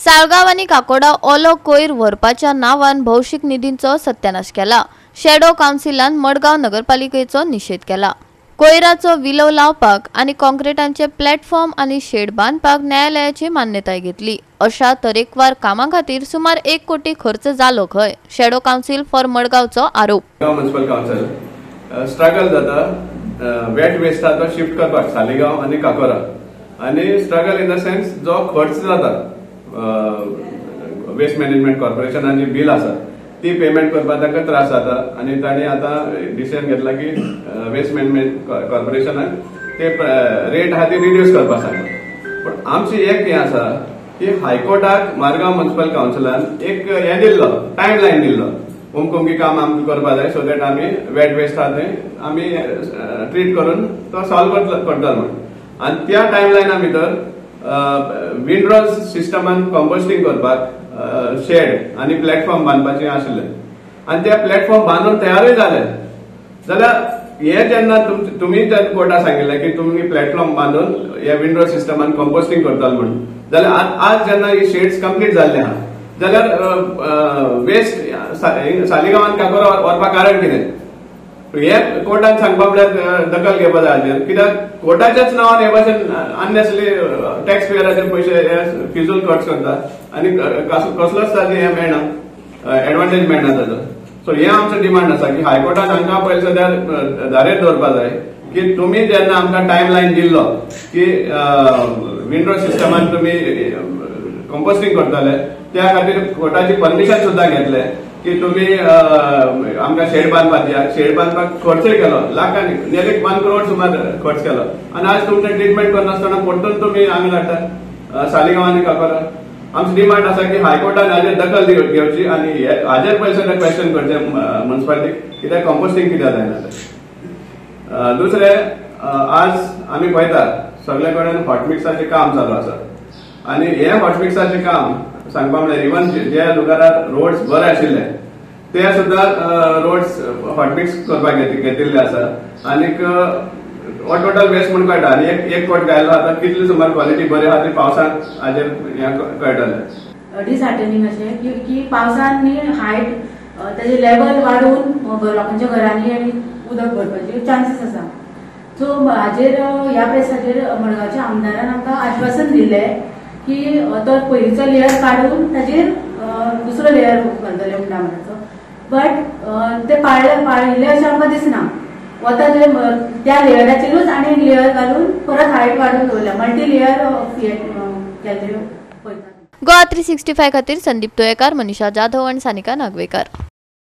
साळगाव आणि काकोडा ओलो कोयर व्हरपाच्या नावान भौशीक निधींचो सत्यानाश केला। शॅडो काउन्सिलान मडगांव नगरपालिकेचो निषेध केला। कोयराचो विलो लावपाक आणि कॉन्क्रीटांचे प्लॅटफॉर्म आणि शेड बांधपाक न्यायालयाची मान्यताय घेतली। अशा तरेकवार कामां खातीर सुमार 1 कोटी खर्च जालो खंय शॅडो काउन्सिल फॉर मडगांवचो आरोप। म्युनिसिपल काउन्सिल स्ट्रगल जाता वेट वेस्टाचो शिफ्ट करपाक सालिगांव आणि काकोरा आणि स्ट्रगल इन द सेन्स जो खर्च जाता वेस्ट मॅनेजमेंट कॉर्पोरेशनाची बिल आसा ती पेमेंट करपाक ताका त्रास जाता आणि ताणी आता डिसिजन घेतला की वेस्ट मॅनेजमेंट कॉर्पोरेशनाक ते रेट आहा ती रिड्यूस करपाक सांगला। पण आमची एक हे आसा की हायकोर्टाक मारगांव म्युनिसिपल काउन्सिलान एक हे दिल्लो टाइम लाइन दिल्लो अमकी काम आमकां करपा जाय सो दॅट आमी वेट वेस्ट आहा ते आमी ट्रीट करून तो सॉल्व करतलो म्हणून। आणि त्या टाइम लायना भितर विंडरोज सिस्टमान कंपोस्टिंग करपाक शेड आणि प्लॅटफॉर्म बांधपाचे आशिल्ले आणि त्या प्लॅटफॉर्म बांधून तयारूय झाले जाल्यार हे जेन्ना तुम्ही कोर्टाक सांगिल्ले की तुम्ही प्लॅटफॉर्म बांधून ह्या विंडो सिस्टमान कंपोस्टिंग करताल म्हणून जाल्यार आज जेन्ना ही शेड्स कंप्लीट जाल्ले आहा जाल्यार वेस्ट सालिगांवान काकोरा व्हरपाक कारण कितें हे कोर्टान सांगपाक दखल घेवपा जाय हाजेर कित्याक कोर्टाच्याच नांवान हे भाशेन अननेसेसरी टॅक्स पेयराचे पयशे फिजूल खर्च करता आणि कसलोच ताजे हे मेळना एडवांटेज मेळना ताजो। सो हे आमचो डिमांड आसा की हायकोर्टान हांगा पयले सद्या धारेर दवरपा जाय की तुम्ही जेन्ना आमकां टाइम लाइन दिल्लो की विंडो सिस्टमान तुम्ही कंपोस्टिंग करताले त्या खातीर कोर्टाची परमिशन सुद्धा घेतले की तुम्ही आमकां शेड बांधपाक दिया शेड बांधपाक खर्चय केलो लाखांनी नियरली 1 करोड सुमार खर्च केलो आणि आज तुमचे ट्रीटमेंट करनासतना परतून तुम्ही हांगा धाडटा सालिगांव आनी काकोरा। आमची डिमांड आसा की हायकोर्टान हाजेर दखल घेवची आणि हाजेर पयले सगळे क्वेश्चन करचे म्युनिसिपालिटीक कित्याक कंपोस्टिंग कित्याक जायना। दुसरे आज आमी पळयता सगळे कडेन हॉटमिक्साचें काम चालू आसा आणि हे हॉटमिक्साचें काम सांगपा म्हळ्यार इवन ज्या लुगारार रोड्स बरे आशिल्ले ते सुद्धा रोड्स हॉटमिक्स करपाक घेतिल्ले आसा आनीक हो टोटल वेस्ट म्हणून कळटा आनी एक कोट गायलो आता कितली सुमार क्वॉलिटी बरी आहा ती पावसांत हाजेर हें कळटलें। डिसहार्टनिंग अशें की पावसान न्ही हायट तेजे लेवल वाडून लोकांच्या घरांनी आनी उदक भरपाचे चान्सीस आसा। सो हाजेर ह्या प्रेसाचेर मडगांवच्या आमदारान आमकां आश्वासन दिलें की तो पयलींचो लेयर काडून ताजेर दुसरो लेयर घालतले उंडामणाचो बट ते पाळिल्ले अशें आमकां दिसना। वता त्या लेयराचेरूच आनी लेयर घालून परत हायट वाडून दवरल्या मल्टी लेयर केल्ले पळयता। गोवा 365 खातीर संदीप तुयेकार, मनीषा जाधव आणि सानिका नागवेकर।